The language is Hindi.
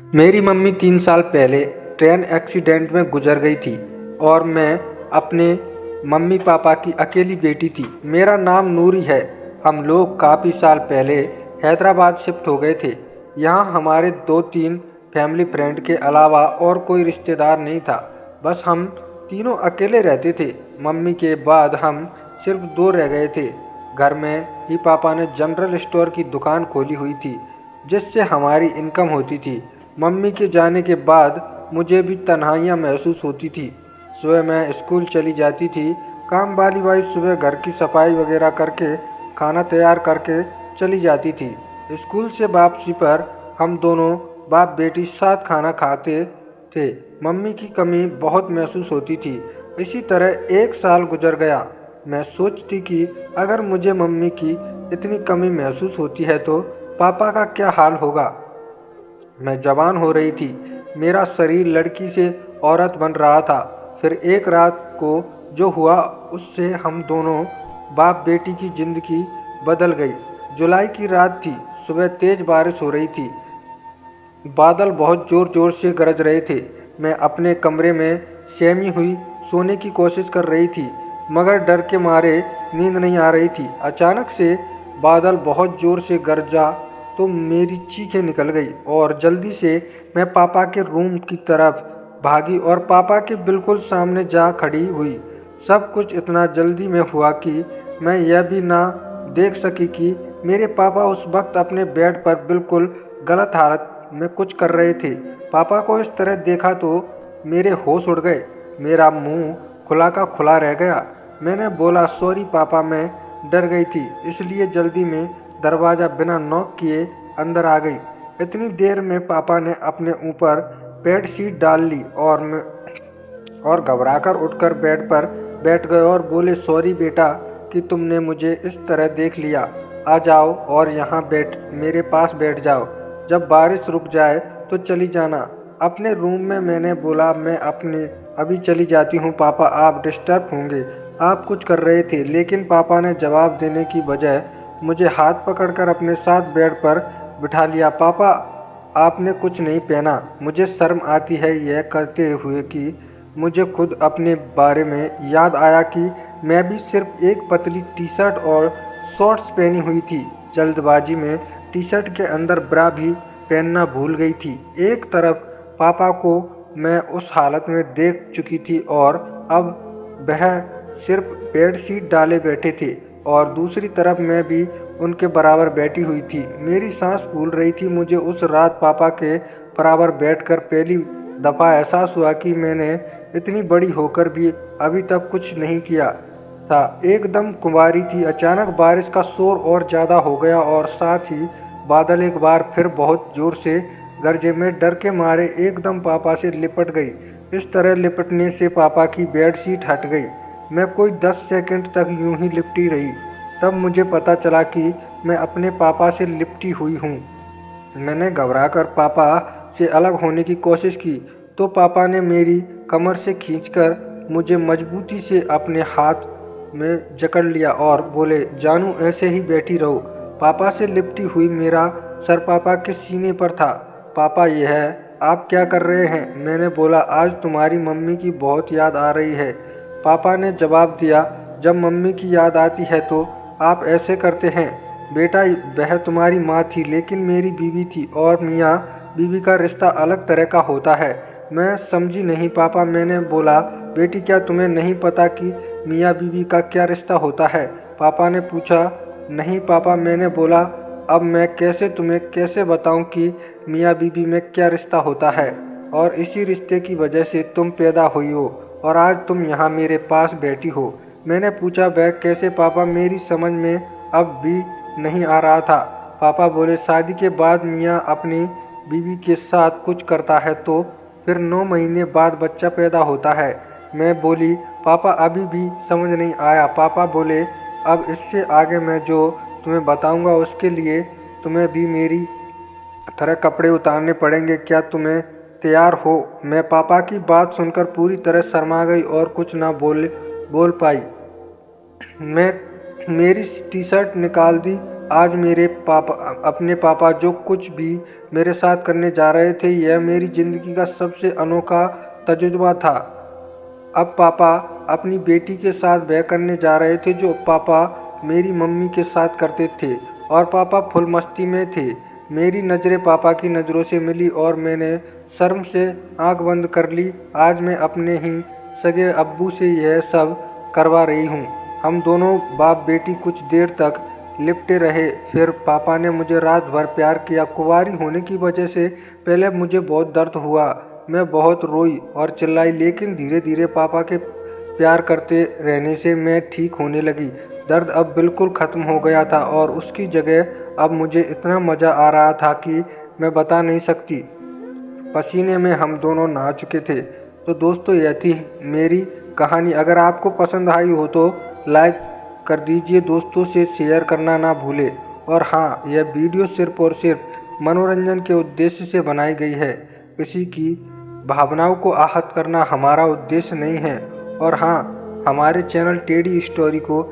मेरी मम्मी 3 साल पहले ट्रेन एक्सीडेंट में गुजर गई थी और मैं अपने मम्मी पापा की अकेली बेटी थी। मेरा नाम नूरी है। हम लोग काफ़ी साल पहले हैदराबाद शिफ्ट हो गए थे। यहाँ हमारे 2-3 फैमिली फ्रेंड के अलावा और कोई रिश्तेदार नहीं था। बस हम तीनों अकेले रहते थे। मम्मी के बाद हम सिर्फ 2 रह गए थे। घर में ही पापा ने जनरल स्टोर की दुकान खोली हुई थी जिससे हमारी इनकम होती थी। मम्मी के जाने के बाद मुझे भी तन्हाइयाँ महसूस होती थी। सुबह मैं स्कूल चली जाती थी। काम वाली बाई सुबह घर की सफाई वगैरह करके खाना तैयार करके चली जाती थी। स्कूल से वापसी पर हम दोनों बाप बेटी साथ खाना खाते थे। मम्मी की कमी बहुत महसूस होती थी। इसी तरह 1 साल गुजर गया। मैं सोचती कि अगर मुझे मम्मी की इतनी कमी महसूस होती है तो पापा का क्या हाल होगा। मैं जवान हो रही थी। मेरा शरीर लड़की से औरत बन रहा था। फिर एक रात को जो हुआ उससे हम दोनों बाप बेटी की जिंदगी बदल गई। जुलाई की रात थी। सुबह तेज बारिश हो रही थी। बादल बहुत जोर जोर से गरज रहे थे। मैं अपने कमरे में सेमी हुई सोने की कोशिश कर रही थी मगर डर के मारे नींद नहीं आ रही थी। अचानक से बादल बहुत जोर से गरजा तो मेरी चीखें निकल गई और जल्दी से मैं पापा के रूम की तरफ भागी और पापा के बिल्कुल सामने जा खड़ी हुई। सब कुछ इतना जल्दी में हुआ कि मैं यह भी ना देख सकी कि मेरे पापा उस वक्त अपने बेड पर बिल्कुल गलत हालत में कुछ कर रहे थे। पापा को इस तरह देखा तो मेरे होश उड़ गए। मेरा मुंह खुला का खुला रह गया। मैंने बोला, सॉरी पापा, मैं डर गई थी इसलिए जल्दी में दरवाज़ा बिना नॉक किए अंदर आ गई। इतनी देर में पापा ने अपने ऊपर बेड शीट डाल ली और घबराकर उठकर बेड पर बैठ गए और बोले, सॉरी बेटा कि तुमने मुझे इस तरह देख लिया। आ जाओ और यहाँ मेरे पास बैठ जाओ। जब बारिश रुक जाए तो चली जाना अपने रूम में। मैंने बोला, मैं अभी चली जाती हूँ पापा, आप डिस्टर्ब होंगे। आप कुछ कर रहे थे। लेकिन पापा ने जवाब देने की बजाय मुझे हाथ पकड़कर अपने साथ बेड पर बिठा लिया। पापा, आपने कुछ नहीं पहना। मुझे शर्म आती है यह कहते हुए कि मुझे खुद अपने बारे में याद आया कि मैं भी सिर्फ एक पतली टी शर्ट और शॉर्ट्स पहनी हुई थी। जल्दबाजी में टी शर्ट के अंदर ब्रा भी पहनना भूल गई थी। एक तरफ पापा को मैं उस हालत में देख चुकी थी और अब वह सिर्फ बेड शीट डाले बैठे थे और दूसरी तरफ मैं भी उनके बराबर बैठी हुई थी। मेरी सांस फूल रही थी। मुझे उस रात पापा के बराबर बैठकर पहली दफ़ा एहसास हुआ कि मैंने इतनी बड़ी होकर भी अभी तक कुछ नहीं किया था। एकदम कुंवारी थी। अचानक बारिश का शोर और ज़्यादा हो गया और साथ ही बादल एक बार फिर बहुत ज़ोर से गरजे। में डर के मारे एकदम पापा से लिपट गई। इस तरह लिपटने से पापा की बेडशीट हट गई। मैं कोई 10 सेकंड तक यूं ही लिपटी रही। तब मुझे पता चला कि मैं अपने पापा से लिपटी हुई हूँ। मैंने घबराकर पापा से अलग होने की कोशिश की तो पापा ने मेरी कमर से खींचकर मुझे मजबूती से अपने हाथ में जकड़ लिया और बोले, जानू ऐसे ही बैठी रहो। पापा से लिपटी हुई मेरा सर पापा के सीने पर था। पापा, ये है, आप क्या कर रहे हैं? मैंने बोला, आज तुम्हारी मम्मी की बहुत याद आ रही है। पापा ने जवाब दिया, जब मम्मी की याद आती है तो आप ऐसे करते हैं बेटा। वह तुम्हारी माँ थी लेकिन मेरी बीवी थी और मियाँ बीवी का रिश्ता अलग तरह का होता है। मैं समझी नहीं पापा। मैंने बोला, बेटी क्या तुम्हें नहीं पता कि मियाँ बीवी का क्या रिश्ता होता है? पापा ने पूछा। नहीं पापा। मैंने बोला, अब मैं तुम्हें कैसे बताऊं कि मियाँ बीवी में क्या रिश्ता होता है और इसी रिश्ते की वजह से तुम पैदा हुई हो और आज तुम यहाँ मेरे पास बैठी हो। मैंने पूछा, वह कैसे पापा? मेरी समझ में अब भी नहीं आ रहा था। पापा बोले, शादी के बाद मियाँ अपनी बीवी के साथ कुछ करता है तो फिर 9 महीने बाद बच्चा पैदा होता है। मैं बोली, पापा अभी भी समझ नहीं आया। पापा बोले, अब इससे आगे मैं जो तुम्हें बताऊंगा उसके लिए तुम्हें भी मेरी तरह कपड़े उतारने पड़ेंगे। क्या तुम्हें तैयार हो? मैं पापा की बात सुनकर पूरी तरह शर्मा गई और कुछ ना बोल पाई। मैं मेरी टी शर्ट निकाल दी आज मेरे पापा अपने पापा जो कुछ भी मेरे साथ करने जा रहे थे, यह मेरी ज़िंदगी का सबसे अनोखा तजुर्बा था। अब पापा अपनी बेटी के साथ वह करने जा रहे थे जो पापा मेरी मम्मी के साथ करते थे, और पापा फुल मस्ती में थे। मेरी नज़रें पापा की नज़रों से मिली और मैंने शर्म से आंख बंद कर ली। आज मैं अपने ही सगे अब्बू से यह सब करवा रही हूँ। हम दोनों बाप बेटी कुछ देर तक लिपटे रहे। फिर पापा ने मुझे रात भर प्यार किया। कुंवारी होने की वजह से पहले मुझे बहुत दर्द हुआ, मैं बहुत रोई और चिल्लाई, लेकिन धीरे धीरे पापा के प्यार करते रहने से मैं ठीक होने लगी। दर्द अब बिल्कुल ख़त्म हो गया था और उसकी जगह अब मुझे इतना मज़ा आ रहा था कि मैं बता नहीं सकती। पसीने में हम दोनों नहा चुके थे। तो दोस्तों, यह थी मेरी कहानी। अगर आपको पसंद आई हो तो लाइक कर दीजिए, दोस्तों से शेयर करना ना भूलें। और हाँ, यह वीडियो सिर्फ और सिर्फ मनोरंजन के उद्देश्य से बनाई गई है। किसी की भावनाओं को आहत करना हमारा उद्देश्य नहीं है। और हाँ, हमारे चैनल टेडी स्टोरी को